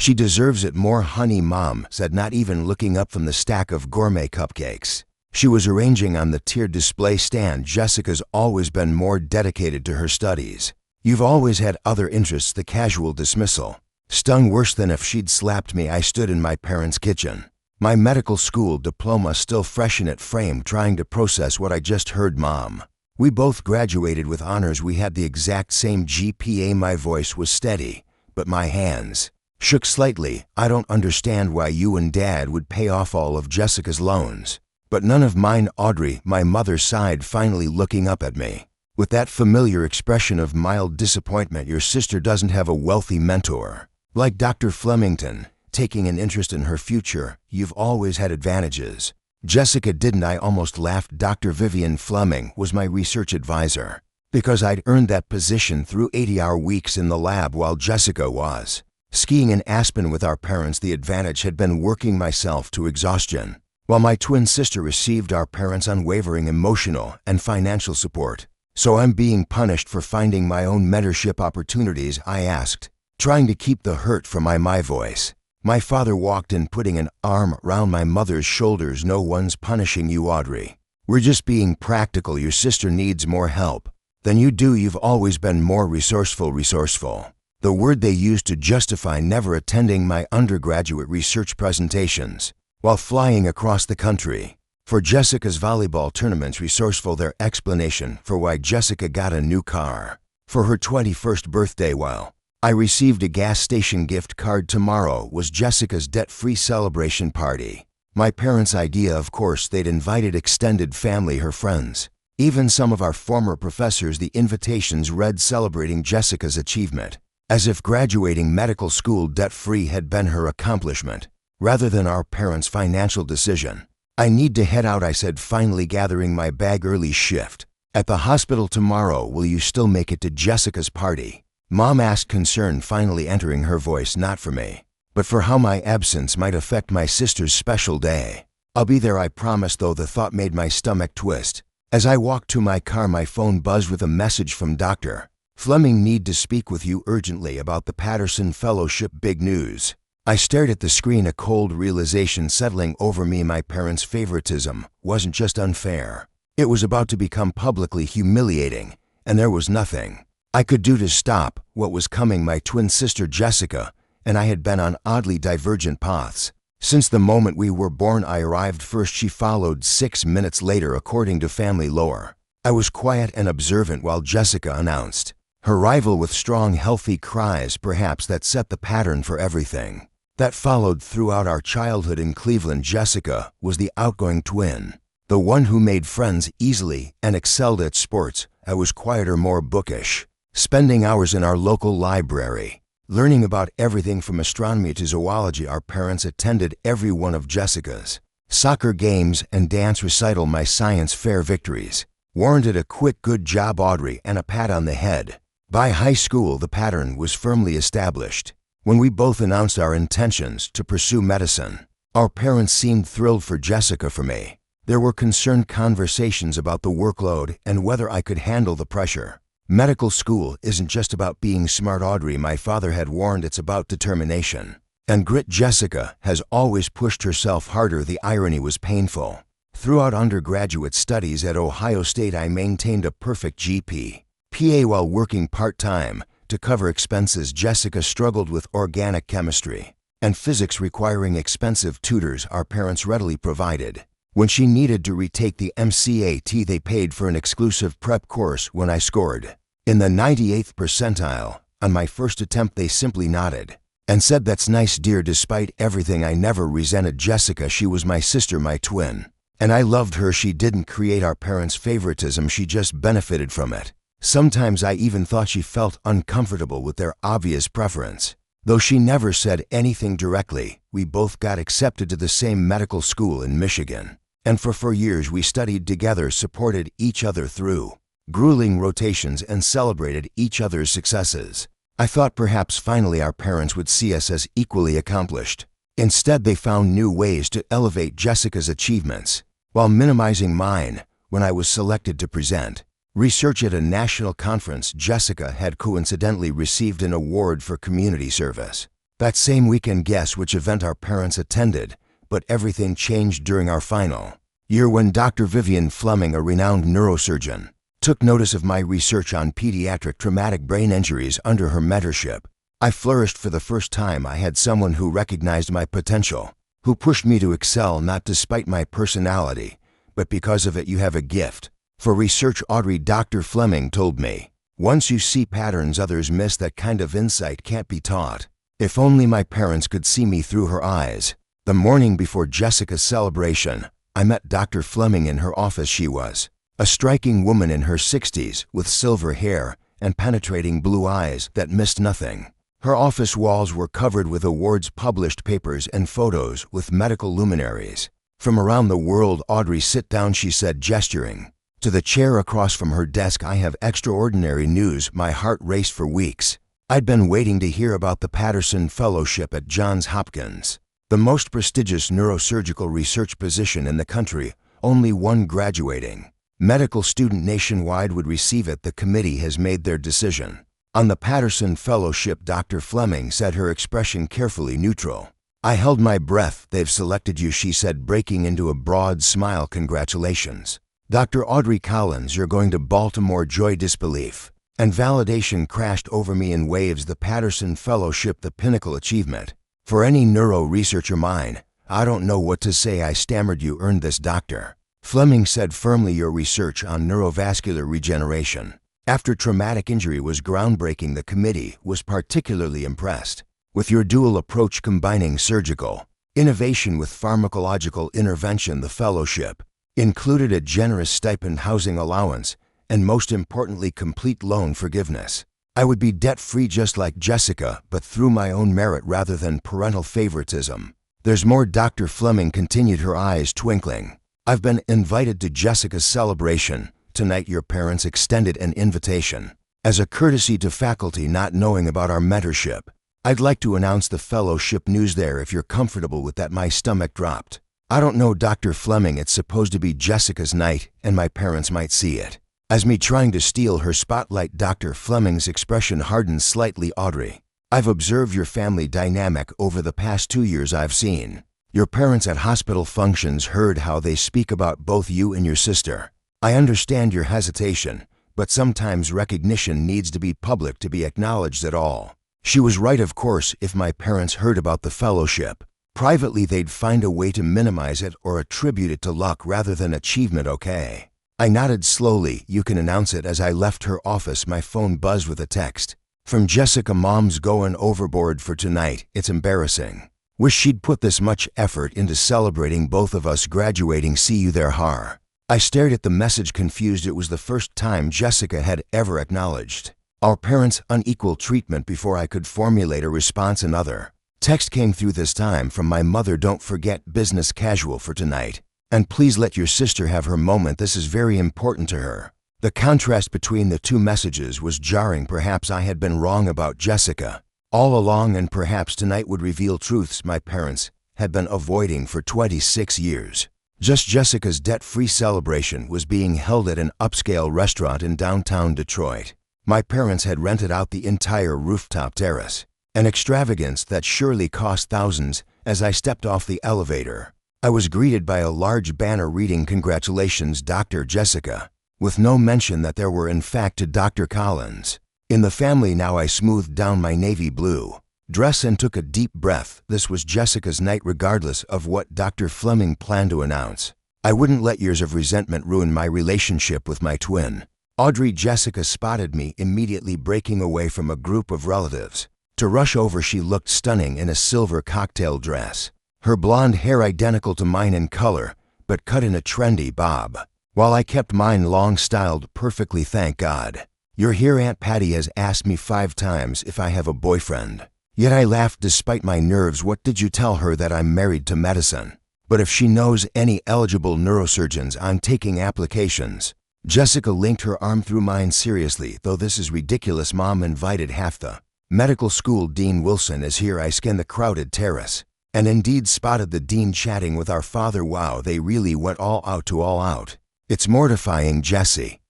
"She deserves it more, honey," Mom said, not even looking up from the stack of gourmet cupcakes she was arranging on the tiered display stand. "Jessica's always been more dedicated to her studies. You've always had other interests." The casual dismissal stung worse than if she'd slapped me. I stood in my parents' kitchen, my medical school diploma still fresh in its frame, trying to process what I just heard. "Mom, we both graduated with honors. We had the exact same GPA." My voice was steady, but my hands shook slightly. "I don't understand why you and Dad would pay off all of Jessica's loans, but none of mine, Audrey." My mother sighed, finally looking up at me with that familiar expression of mild disappointment. "Your sister doesn't have a wealthy mentor like Dr. Flemington, taking an interest in her future. You've always had advantages." Jessica didn't. I almost laughed. Dr. Vivian Fleming was my research advisor because I'd earned that position through 80-hour weeks in the lab while Jessica was skiing in Aspen with our parents. The advantage had been working myself to exhaustion, while my twin sister received our parents' unwavering emotional and financial support. "So I'm being punished for finding my own mentorship opportunities?" I asked, trying to keep the hurt from my voice. My father walked in, putting an arm around my mother's shoulders. "No one's punishing you, Audrey. We're just being practical. Your sister needs more help than you do. You've always been more resourceful." Resourceful, the word they used to justify never attending my undergraduate research presentations while flying across the country for Jessica's volleyball tournaments. Resourceful, their explanation for why Jessica got a new car for her 21st birthday while I received a gas station gift card. Tomorrow was Jessica's debt-free celebration party. My parents' idea, of course. They'd invited extended family, her friends, even some of our former professors. The invitations read celebrating Jessica's achievement, as if graduating medical school debt-free had been her accomplishment rather than our parents' financial decision. "I need to head out," I said, finally gathering my bag. "Early shift at the hospital tomorrow. Will you still make it to Jessica's party?" Mom asked, concern finally entering her voice, not for me, but for how my absence might affect my sister's special day. "I'll be there, I promise." Though the thought made my stomach twist. As I walked to my car, my phone buzzed with a message from Dr. Fleming. "Need to speak with you urgently about the Patterson Fellowship." Big news. I stared at the screen, a cold realization settling over me. My parents' favoritism wasn't just unfair. It was about to become publicly humiliating, and there was nothing I could do to stop what was coming. My twin sister Jessica and I had been on oddly divergent paths since the moment we were born. I arrived first. She followed 6 minutes later, according to family lore. I was quiet and observant while Jessica announced her arrival with strong, healthy cries. Perhaps that set the pattern for everything that followed throughout our childhood in Cleveland. Jessica was the outgoing twin, the one who made friends easily and excelled at sports. I was quieter, more bookish, spending hours in our local library, learning about everything from astronomy to zoology. Our parents attended every one of Jessica's soccer games and dance recital. My science fair victories warranted a quick "good job, Audrey," and a pat on the head. By high school, the pattern was firmly established. When we both announced our intentions to pursue medicine, our parents seemed thrilled for Jessica. For me, there were concerned conversations about the workload and whether I could handle the pressure. "Medical school isn't just about being smart, Audrey," my father had warned. "It's about determination and grit." Jessica has always pushed herself harder. The irony was painful. Throughout undergraduate studies at Ohio State, I maintained a perfect GPA while working part-time to cover expenses. Jessica struggled with organic chemistry and physics, requiring expensive tutors our parents readily provided. When she needed to retake the MCAT, they paid for an exclusive prep course. When I scored in the 98th percentile on my first attempt, they simply nodded and said, "That's nice, dear." Despite everything, I never resented Jessica. She was my sister, my twin, and I loved her. She didn't create our parents' favoritism, she just benefited from it. Sometimes I even thought she felt uncomfortable with their obvious preference. Though she never said anything directly, we both got accepted to the same medical school in Michigan, and for 4 years we studied together, supported each other through grueling rotations, and celebrated each other's successes. I thought perhaps finally our parents would see us as equally accomplished. Instead, they found new ways to elevate Jessica's achievements while minimizing mine. When I was selected to present research at a national conference, Jessica had coincidentally received an award for community service. That same weekend, guess which event our parents attended, but everything changed during our final year when Dr. Vivian Fleming, a renowned neurosurgeon, took notice of my research on pediatric traumatic brain injuries under her mentorship. I flourished for the first time. I had someone who recognized my potential, who pushed me to excel not despite my personality, but because of it. You have a gift for research, Audrey, Dr. Fleming told me. Once you see patterns others miss, that kind of insight can't be taught. If only my parents could see me through her eyes. The morning before Jessica's celebration, I met Dr. Fleming in her office. She was a striking woman in her 60s with silver hair and penetrating blue eyes that missed nothing. Her office walls were covered with awards, published papers, and photos with medical luminaries from around the world. Audrey, sit down, she said, gesturing to the chair across from her desk. I have extraordinary news. My heart raced for weeks. I'd been waiting to hear about the Patterson Fellowship at Johns Hopkins, the most prestigious neurosurgical research position in the country. Only one graduating medical student nationwide would receive it. The committee has made their decision on the Patterson Fellowship, Dr. Fleming said, her expression carefully neutral. I held my breath. They've selected you, she said, breaking into a broad smile. Congratulations, Dr. Audrey Collins. You're going to Baltimore. Joy, disbelief, and validation crashed over me in waves. The Patterson Fellowship, the pinnacle achievement for any neuro researcher. Mine. I don't know what to say, I stammered. You earned this, Dr. Fleming said firmly. Your research on neurovascular regeneration after traumatic injury was groundbreaking. The committee was particularly impressed with your dual approach, combining surgical innovation with pharmacological intervention. The fellowship included a generous stipend, housing allowance, and most importantly, complete loan forgiveness. I would be debt-free just like Jessica, but through my own merit rather than parental favoritism. There's more, Dr. Fleming continued, her eyes twinkling. I've been invited to Jessica's celebration tonight. Your parents extended an invitation as a courtesy to faculty not knowing about our mentorship. I'd like to announce the fellowship news there if you're comfortable with that. My stomach dropped. I don't know, Dr. Fleming. It's supposed to be Jessica's night, and my parents might see it as me trying to steal her spotlight. Dr. Fleming's expression hardened slightly. Audrey, I've observed your family dynamic over the past 2 years. I've seen your parents at hospital functions, heard how they speak about both you and your sister. I understand your hesitation, but sometimes recognition needs to be public to be acknowledged at all. She was right, of course. If my parents heard about the fellowship privately, they'd find a way to minimize it or attribute it to luck rather than achievement. Okay. I nodded slowly. You can announce it. As I left her office, my phone buzzed with a text from Jessica. Mom's going overboard for tonight. It's embarrassing. Wish she'd put this much effort into celebrating both of us graduating. See you there, Har. I stared at the message, confused. It was the first time Jessica had ever acknowledged our parents' unequal treatment before I could formulate a response. Another text came through, this time from my mother. Don't forget business casual for tonight. And please let your sister have her moment. This is very important to her. The contrast between the two messages was jarring. Perhaps I had been wrong about Jessica all along, and perhaps tonight would reveal truths my parents had been avoiding for 26 years. Just Jessica's debt-free celebration was being held at an upscale restaurant in downtown Detroit. My parents had rented out the entire rooftop terrace, an extravagance that surely cost thousands. As I stepped off the elevator, I was greeted by a large banner reading, "Congratulations, Dr. Jessica," with no mention that there were in fact a Dr. Collins in the family. Now I smoothed down my navy blue dress and took a deep breath. This was Jessica's night, regardless of what Dr. Fleming planned to announce. I wouldn't let years of resentment ruin my relationship with my twin. Audrey. Jessica spotted me immediately, breaking away from a group of relatives to rush over. She looked stunning in a silver cocktail dress, her blonde hair identical to mine in color, but cut in a trendy bob, while I kept mine long, styled perfectly. Thank God. You're here. Aunt Patty has asked me 5 times if I have a boyfriend. Yet I laughed despite my nerves. What did you tell her? That I'm married to medicine. But if she knows any eligible neurosurgeons, I'm taking applications. Jessica linked her arm through mine. Seriously, though, this is ridiculous. Mom invited half the medical school. Dean Wilson is here. I scanned the crowded terrace and indeed spotted the dean chatting with our father. Wow, they really went all out to all out. It's mortifying, Jessie.